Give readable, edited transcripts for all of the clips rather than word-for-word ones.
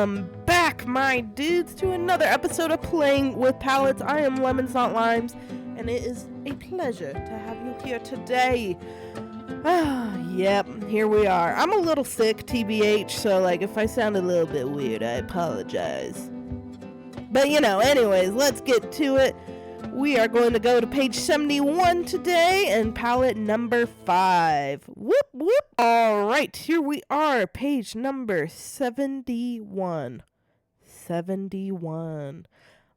Welcome back, my dudes, to another episode of Playing with Palettes. I am Lemons Not Limes, and it is a pleasure to have you here today. Yep, here we are. I'm a little sick, TBH, so if I sound a little bit weird, I apologize. But anyways, let's get to it. We are going to go to page 71 today and palette number 5. Whoop, whoop. All right, here we are, page number 71. 71.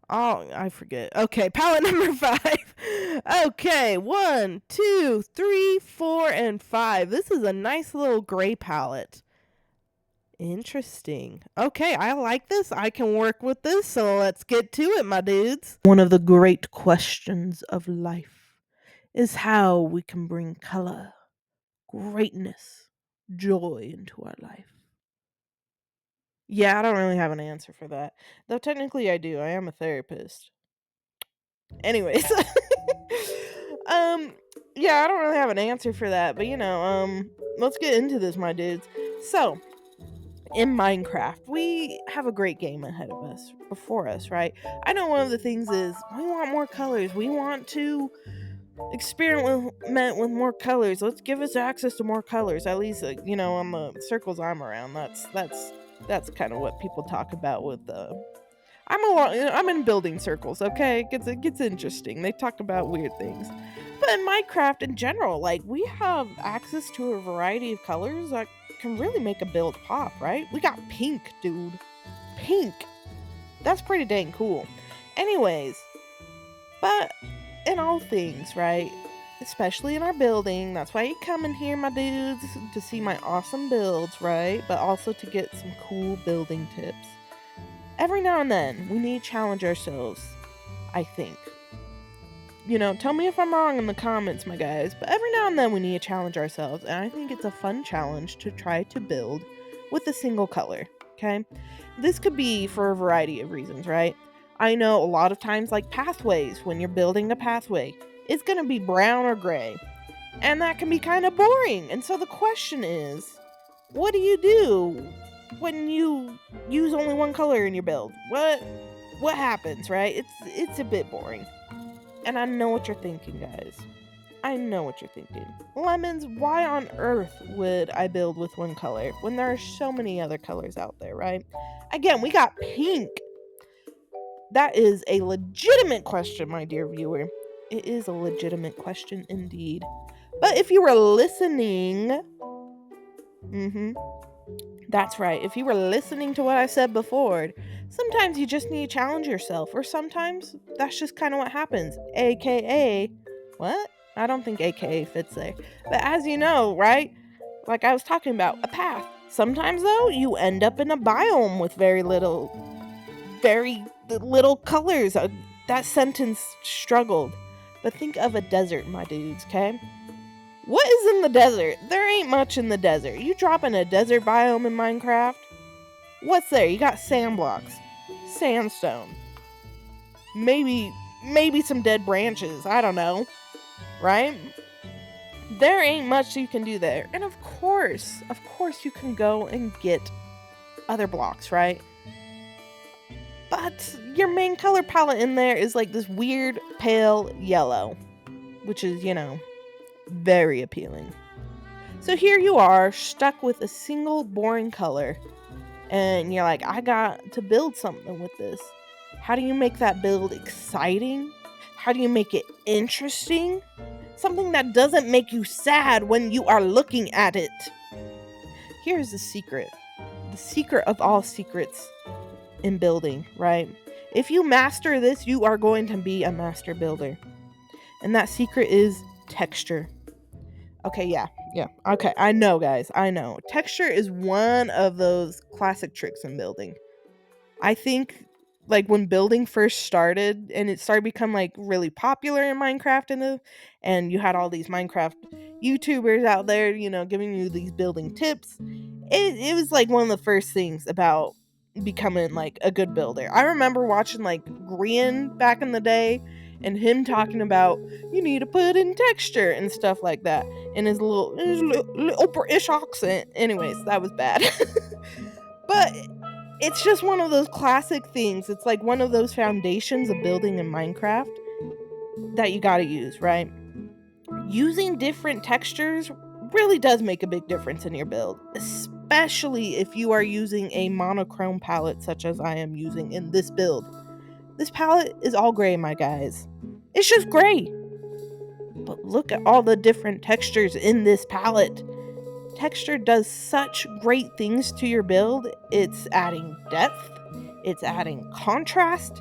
Oh, I forget. Okay, palette number 5. Okay, 1, 2, 3, 4, and 5. This is a nice little gray palette. Interesting. Okay, I like this. I can work with this, so let's get to it, my dudes. One of the great questions of life is how we can bring color, greatness, joy into our life. Yeah, I don't really have an answer for that. Though technically I do. I am a therapist. Anyways. Yeah, I don't really have an answer for that, but let's get into this, my dudes. So, in Minecraft, we have a great game ahead of us, before us, right? I know one of the things is we want more colors. We want to experiment with more colors. Let's give us access to more colors. At least, on the circles I'm around, that's kind of what people talk about with I'm in building circles, okay? It gets interesting. They talk about weird things. But in Minecraft in general, we have access to a variety of colors that can really make a build pop, right? We got pink, dude. Pink. That's pretty dang cool. Anyways, but in all things, right? Especially in our building, that's why you come in here, my dudes, to see my awesome builds, right? But also to get some cool building tips. Every now and then, we need to challenge ourselves, I think. Tell me if I'm wrong in the comments, my guys, but every now and then we need to challenge ourselves, and I think it's a fun challenge to try to build with a single color, okay? This could be for a variety of reasons, right? I know a lot of times, pathways, when you're building a pathway, it's going to be brown or gray, and that can be kind of boring, and so the question is, what do you do when you use only one color in your build? What happens, right? It's a bit boring. And I know what you're thinking, guys. I know what you're thinking. Lemons, why on earth would I build with one color when there are so many other colors out there, right? Again, we got pink. That is a legitimate question, my dear viewer. It is a legitimate question indeed. But if you were listening, that's right. If you were listening to what I said before, sometimes you just need to challenge yourself, or sometimes that's just kind of what happens. AKA, what? I don't think AKA fits there. But as you know, right? Like I was talking about, a path. Sometimes, though, you end up in a biome with very little colors. That sentence struggled. But think of a desert, my dudes, okay? What is in the desert? There ain't much in the desert. You drop in a desert biome in Minecraft, what's there? You got sand blocks, sandstone, maybe some dead branches. I don't know, right? There ain't much you can do there. And of course you can go and get other blocks, right? But your main color palette in there is this weird pale yellow, which is, very appealing. So here you are, stuck with a single boring color, and you're like, I got to build something with this. How do you make that build exciting? How do you make it interesting? Something that doesn't make you sad when you are looking at it. Here's the secret of all secrets in building, right? If you master this, you are going to be a master builder. And that secret is texture. Okay, yeah. Okay, I know, guys. I know. Texture is one of those classic tricks in building. I think, when building first started, and it started to become, really popular in Minecraft, and you had all these Minecraft YouTubers out there, giving you these building tips. It was, one of the first things about becoming, a good builder. I remember watching, Grian back in the day, and him talking about you need to put in texture and stuff like that in his little British accent. Anyways, that was bad. But It's just one of those classic things. It's like one of those foundations of building in Minecraft that you gotta use, right? Using different textures really does make a big difference in your build, especially if you are using a monochrome palette such as I am using in this build. This palette is all gray, my guys. It's just gray. But look at all the different textures in this palette. Texture does such great things to your build. It's adding depth, it's adding contrast,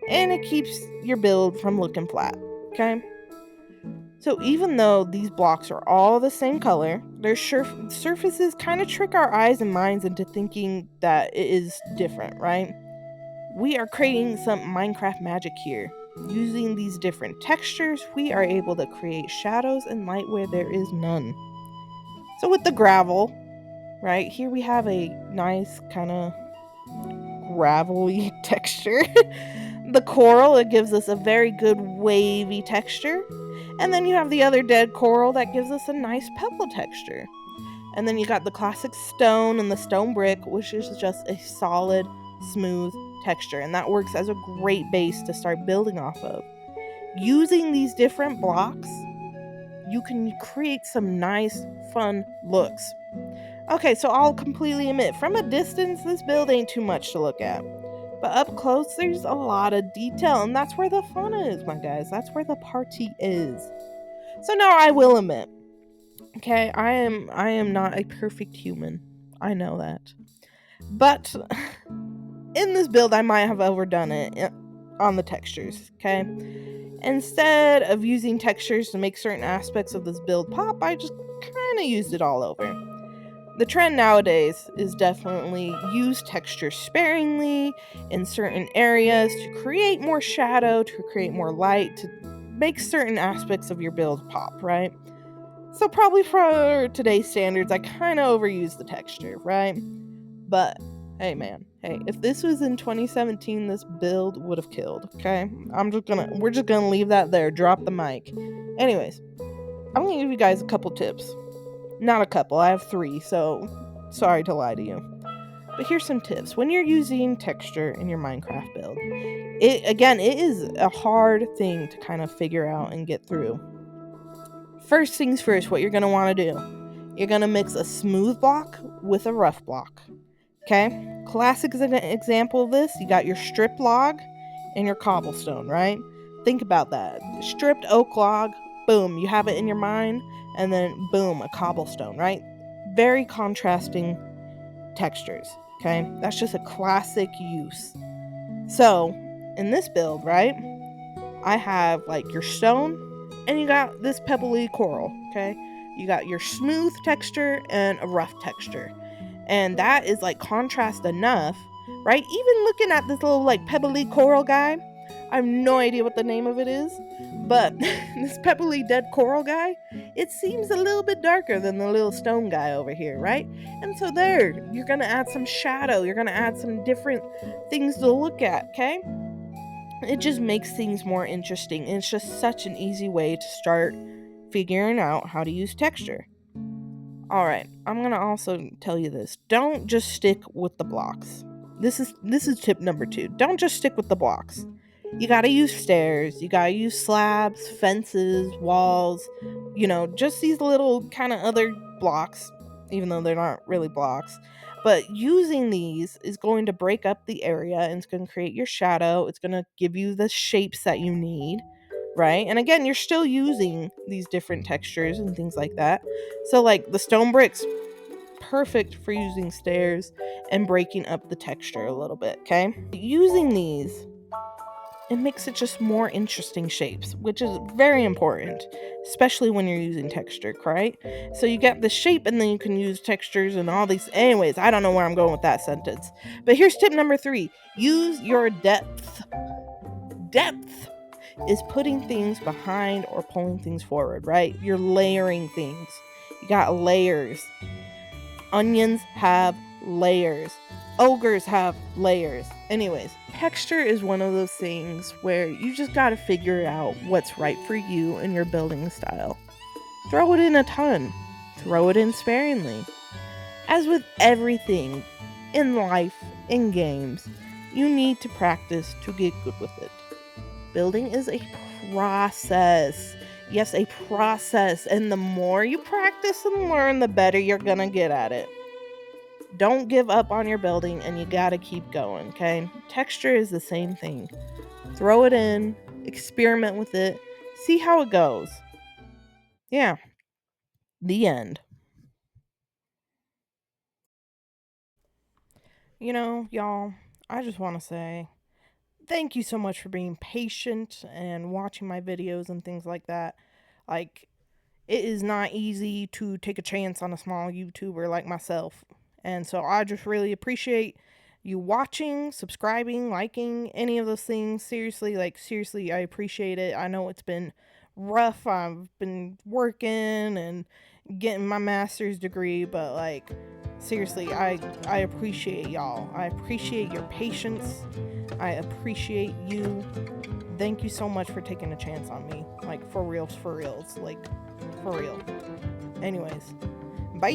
and it keeps your build from looking flat, okay? So even though these blocks are all the same color, their surfaces kind of trick our eyes and minds into thinking that it is different, right? We are creating some Minecraft magic here. Using these different textures, we are able to create shadows and light where there is none. So with the gravel, right, here we have a nice kind of gravelly texture. The coral, it gives us a very good wavy texture. And then you have the other dead coral that gives us a nice pebble texture. And then you got the classic stone and the stone brick, which is just a solid, smooth texture. And that works as a great base to start building off of. Using these different blocks, you can create some nice, fun looks. Okay, so I'll completely admit, from a distance, this build ain't too much to look at. But up close, there's a lot of detail, and that's where the fun is, my guys. That's where the party is. So now I will admit, okay, I am not a perfect human. I know that. But in this build, I might have overdone it on the textures, okay? Instead of using textures to make certain aspects of this build pop, I just kind of used it all over. The trend nowadays is definitely use texture sparingly in certain areas to create more shadow, to create more light, to make certain aspects of your build pop, right? So probably for today's standards, I kind of overused the texture, right? But hey man, hey, if this was in 2017, this build would have killed, okay? We're just gonna leave that there, drop the mic. Anyways, I'm gonna give you guys a couple tips. Not a couple, I have 3, so sorry to lie to you. But here's some tips. When you're using texture in your Minecraft build, it is a hard thing to kind of figure out and get through. First things first, what you're going to want to do, you're going to mix a smooth block with a rough block. Okay? Classic example of this, you got your stripped log and your cobblestone, right? Think about that. Stripped oak log, boom, you have it in your mind, and then boom, a cobblestone, right? Very contrasting textures, okay? That's just a classic use. So, in this build, right, I have like your stone and you got this pebbly coral, okay? You got your smooth texture and a rough texture. And that is like contrast enough, right? Even looking at this little like pebbly coral guy, I have no idea what the name of it is, but this pebbly dead coral guy, it seems a little bit darker than the little stone guy over here, right? And so there, you're gonna add some shadow, you're gonna add some different things to look at, okay? It just makes things more interesting. And it's just such an easy way to start figuring out how to use texture. Alright, I'm gonna also tell you this. Don't just stick with the blocks. This is tip number 2. Don't just stick with the blocks. You gotta use stairs, you gotta use slabs, fences, walls, just these little kind of other blocks, even though they're not really blocks. But using these is going to break up the area and it's going to create your shadow. It's going to give you the shapes that you need, right? And again, you're still using these different textures and things like that. So, like the stone bricks, perfect for using stairs and breaking up the texture a little bit, okay? Using these, it makes it just more interesting shapes, which is very important, especially when you're using texture, right? So you get the shape and then you can use textures and all these. Anyways, I don't know where I'm going with that sentence. But here's tip number 3. Use your depth. Depth is putting things behind or pulling things forward, right? You're layering things. You got layers. Onions have layers. Ogres have layers. Anyways, texture is one of those things where you just gotta figure out what's right for you and your building style. Throw it in a ton. Throw it in sparingly. As with everything in life, in games, you need to practice to get good with it. Building is a process. Yes, a process. And the more you practice and learn, the better you're going to get at it. Don't give up on your building, and you got to keep going, okay? Texture is the same thing. Throw it in, experiment with it, see how it goes. Yeah, the end. Y'all, I just want to say thank you so much for being patient and watching my videos and things like that. Like, it is not easy to take a chance on a small YouTuber like myself. And so I just really appreciate you watching, subscribing, liking, any of those things. Seriously, I appreciate it. I know it's been rough. I've been working and getting my master's degree, but seriously, I appreciate y'all. I appreciate your patience. I appreciate you. Thank you so much for taking a chance on me. Like, for reals, for reals. Like, for real. Anyways, bye.